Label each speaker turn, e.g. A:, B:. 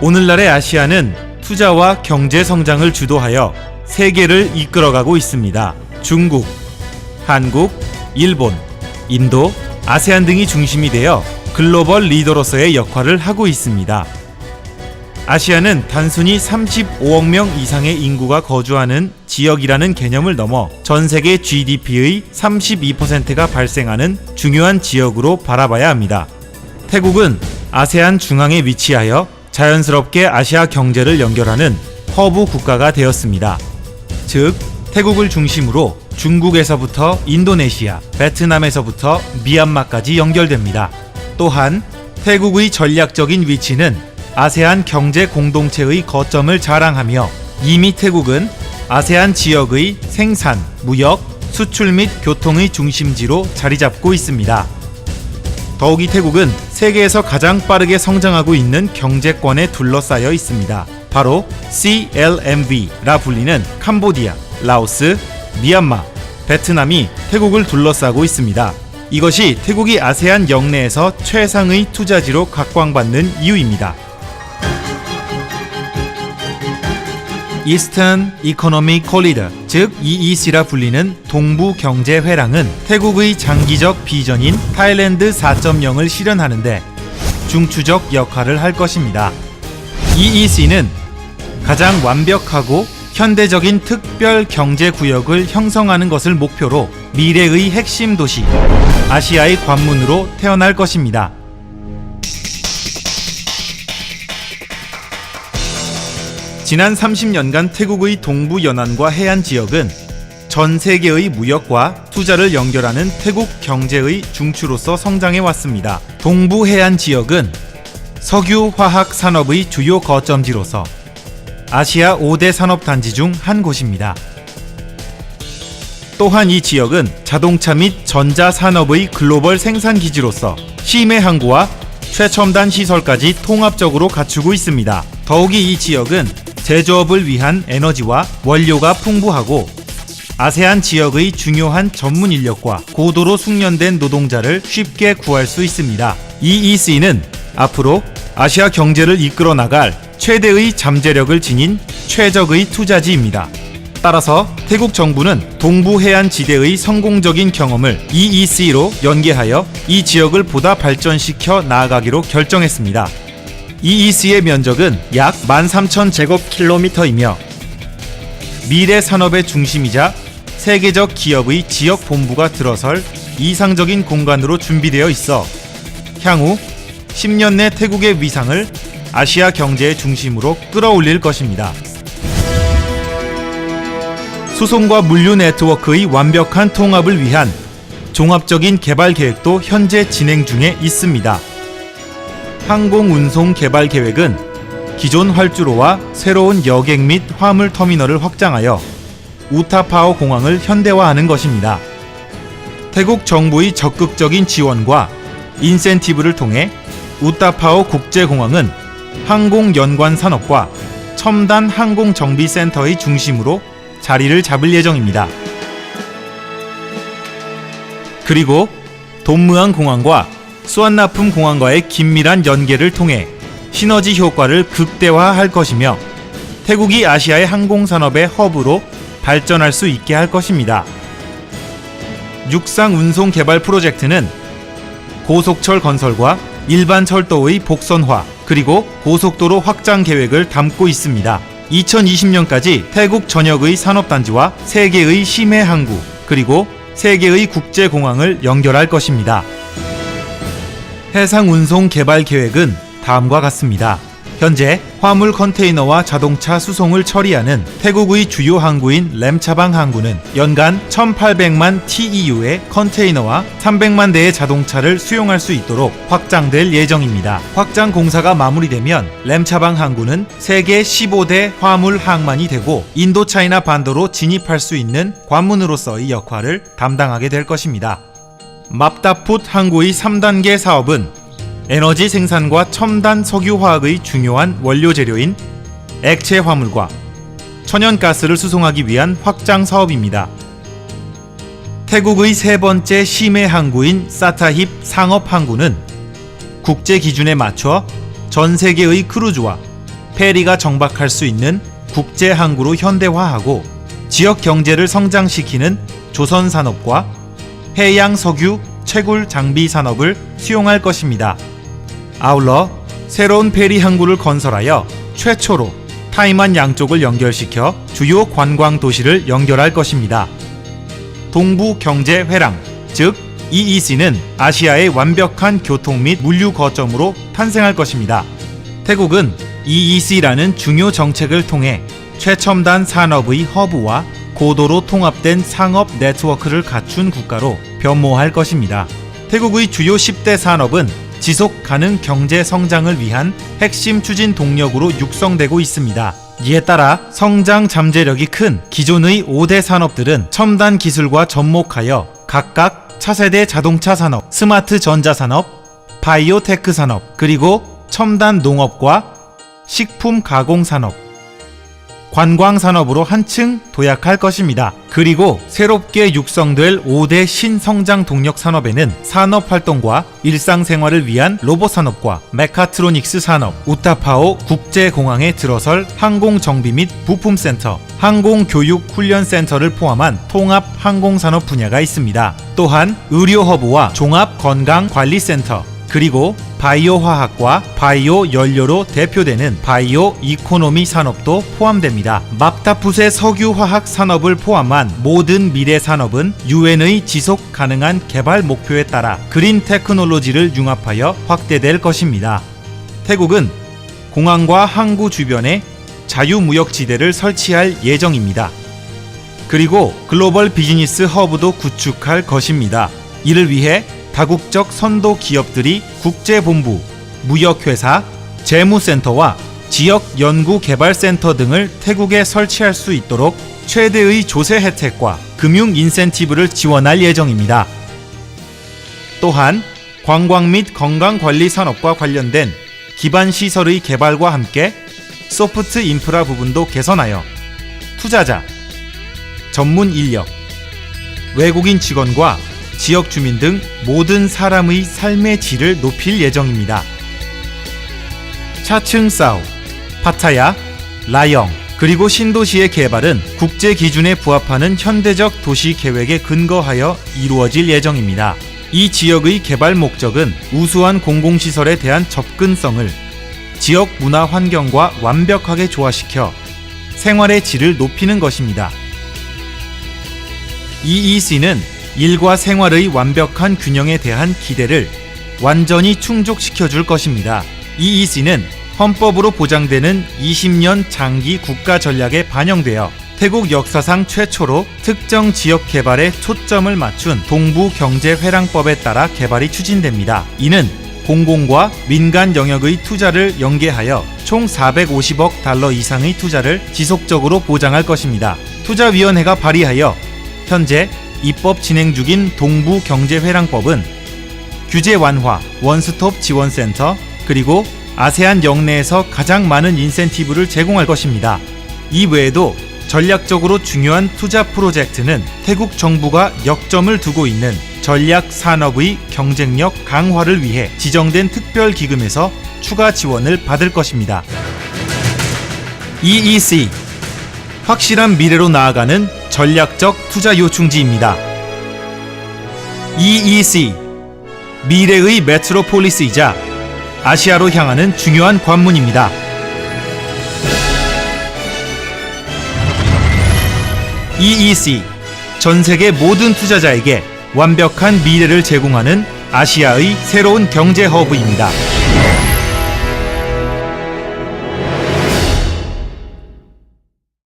A: 오늘날의 아시아는 투자와 경제 성장을 주도하여 세계를 이끌어가고 있습니다. 중국, 한국, 일본, 인도, 아세안 등이 중심이 되어 글로벌 리더로서의 역할을 하고 있습니다. 아시아는 단순히 35억 명 이상의 인구가 거주하는 지역이라는 개념을 넘어 전 세계 GDP의 32%가 발생하는 중요한 지역으로 바라봐야 합니다. 태국은 아세안 중앙에 위치하여 자연스럽게 아시아 경제를 연결하는 허브 국가가 되었습니다. 즉, 태국을 중심으로 중국에서부터 인도네시아, 베트남에서부터 미얀마까지 연결됩니다. 또한 태국의 전략적인 위치는 아세안 경제 공동체의 거점을 자랑하며 이미 태국은 아세안 지역의 생산, 무역, 수출 및 교통의 중심지로 자리 잡고 있습니다. 더욱이 태국은 세계에서 가장 빠르게 성장하고 있는 경제권에 둘러싸여 있습니다. 바로 CLMV라 불리는 캄보디아, 라오스, 미얀마, 베트남이 태국을 둘러싸고 있습니다. 이것이 태국이 아세안 영내에서 최상의 투자지로 각광받는 이유입니다. Eastern Economic Corridor, 즉 EEC라 불리는 동부 경제 회랑은 태국의 장기적 비전인 타일랜드 4.0을 실현하는 데 중추적 역할을 할 것입니다. EEC는 가장 완벽하고 현대적인 특별 경제 구역을 형성하는 것을 목표로 미래의 핵심 도시 아시아의 관문으로 태어날 것입니다. 지난 30년간 태국의 동부 연안과 해안 지역은 전 세계의 무역과 투자를 연결하는 태국 경제의 중추로서 성장해 왔습니다. 동부 해안 지역은 석유 화학 산업의 주요 거점지로서 아시아 5대 산업단지 중 한 곳입니다. 또한 이 지역은 자동차 및 전자산업의 글로벌 생산기지로서 심해 항구와 최첨단 시설까지 통합적으로 갖추고 있습니다. 더욱이 이 지역은 제조업을 위한 에너지와 원료가 풍부하고 아세안 지역의 중요한 전문 인력과 고도로 숙련된 노동자를 쉽게 구할 수 있습니다. EEC는 앞으로 아시아 경제를 이끌어 나갈 최대의 잠재력을 지닌 최적의 투자지입니다. 따라서 태국 정부는 동부 해안 지대의 성공적인 경험을 EEC로 연계하여 이 지역을 보다 발전시켜 나아가기로 결정했습니다. EEC의 면적은 약 13,000제곱킬로미터이며 미래 산업의 중심이자 세계적 기업의 지역 본부가 들어설 이상적인 공간으로 준비되어 있어 향후 10년 내 태국의 위상을 아시아 경제의 중심으로 끌어올릴 것입니다. 수송과 물류 네트워크의 완벽한 통합을 위한 종합적인 개발 계획도 현재 진행 중에 있습니다. 항공운송 개발 계획은 기존 활주로와 새로운 여객 및 화물 터미널을 확장하여 우타파오 공항을 현대화하는 것입니다. 태국 정부의 적극적인 지원과 인센티브를 통해 우타파오 국제공항은 항공 연관 산업과 첨단 항공 정비센터의 중심으로 자리를 잡을 예정입니다. 그리고 돈무안 공항과 수완나품 공항과의 긴밀한 연계를 통해 시너지 효과를 극대화할 것이며 태국이 아시아의 항공산업의 허브로 발전할 수 있게 할 것입니다. 육상 운송 개발 프로젝트는 고속철 건설과 일반 철도의 복선화 그리고 고속도로 확장 계획을 담고 있습니다. 2020년까지 태국 전역의 산업단지와 세계의 심해 항구 그리고 세계의 국제공항을 연결할 것입니다. 해상운송 개발 계획은 다음과 같습니다. 현재 화물 컨테이너와 자동차 수송을 처리하는 태국의 주요 항구인 램차방 항구는 연간 1,800만 TEU의 컨테이너와 300만 대의 자동차를 수용할 수 있도록 확장될 예정입니다. 확장 공사가 마무리되면 램차방 항구는 세계 15대 화물 항만이 되고 인도차이나 반도로 진입할 수 있는 관문으로서의 역할을 담당하게 될 것입니다. 맙다풋 항구의 3단계 사업은 에너지 생산과 첨단 석유화학의 중요한 원료 재료인 액체 화물과 천연가스를 수송하기 위한 확장 사업입니다. 태국의 세 번째 심해 항구인 사타힙 상업 항구는 국제 기준에 맞춰 전 세계의 크루즈와 페리가 정박할 수 있는 국제 항구로 현대화하고 지역 경제를 성장시키는 조선 산업과 해양 석유, 채굴 장비 산업을 수용할 것입니다. 아울러 새로운 페리 항구를 건설하여 최초로 타이만 양쪽을 연결시켜 주요 관광 도시를 연결할 것입니다. 동부 경제 회랑, 즉 EEC는 아시아의 완벽한 교통 및 물류 거점으로 탄생할 것입니다. 태국은 EEC라는 중요 정책을 통해 최첨단 산업의 허브와 고도로 통합된 상업 네트워크를 갖춘 국가로 변모할 것입니다. 태국의 주요 10대 산업은 지속 가능 경제 성장을 위한 핵심 추진 동력으로 육성되고 있습니다. 이에 따라 성장 잠재력이 큰 기존의 5대 산업들은 첨단 기술과 접목하여 각각 차세대 자동차 산업, 스마트 전자 산업, 바이오테크 산업, 그리고 첨단 농업과 식품 가공 산업, 관광 산업으로 한층 도약할 것입니다. 그리고 새롭게 육성될 5대 신성장 동력 산업에는 산업 활동과 일상생활을 위한 로봇 산업과 메카트로닉스 산업, 우타파오 국제공항에 들어설 항공정비 및 부품센터, 항공교육훈련센터를 포함한 통합 항공산업 분야가 있습니다. 또한 의료허브와 종합건강관리센터, 그리고 바이오화학과 바이오 연료로 대표되는 바이오 이코노미 산업도 포함됩니다. 맙타푸세 석유화학 산업을 포함한 모든 미래 산업은 유엔의 지속 가능한 개발 목표에 따라 그린 테크놀로지를 융합하여 확대될 것입니다. 태국은 공항과 항구 주변에 자유무역지대를 설치할 예정입니다. 그리고 글로벌 비즈니스 허브도 구축할 것입니다. 이를 위해 다국적 선도 기업들이 국제본부, 무역회사, 재무센터와 지역 연구개발센터 등을 태국에 설치할 수 있도록 최대의 조세 혜택과 금융 인센티브를 지원할 예정입니다. 또한 관광 및 건강관리 산업과 관련된 기반시설의 개발과 함께 소프트 인프라 부분도 개선하여 투자자, 전문 인력, 외국인 직원과 지역 주민 등 모든 사람의 삶의 질을 높일 예정입니다. 차층사오, 파타야, 라영, 그리고 신도시의 개발은 국제 기준에 부합하는 현대적 도시 계획에 근거하여 이루어질 예정입니다. 이 지역의 개발 목적은 우수한 공공시설에 대한 접근성을 지역 문화 환경과 완벽하게 조화시켜 생활의 질을 높이는 것입니다. EEC는 일과 생활의 완벽한 균형에 대한 기대를 완전히 충족시켜줄 것입니다. EEC는 헌법으로 보장되는 20년 장기 국가 전략에 반영되어 태국 역사상 최초로 특정 지역 개발에 초점을 맞춘 동부경제회랑법에 따라 개발이 추진됩니다. 이는 공공과 민간 영역의 투자를 연계하여 총 450억 달러 이상의 투자를 지속적으로 보장할 것입니다. 투자위원회가 발의하여 현재 입법 진행 중인 동부경제회랑법은 규제 완화, 원스톱 지원센터, 그리고 아세안 영내에서 가장 많은 인센티브를 제공할 것입니다. 이 외에도 전략적으로 중요한 투자 프로젝트는 태국 정부가 역점을 두고 있는 전략 산업의 경쟁력 강화를 위해 지정된 특별기금에서 추가 지원을 받을 것입니다. EEC, 확실한 미래로 나아가는 전략적 투자 요충지입니다. EEC, 미래의 메트로폴리스이자 아시아로 향하는 중요한 관문입니다. EEC, 전 세계 모든 투자자에게 완벽한 미래를 제공하는 아시아의 새로운 경제 허브입니다.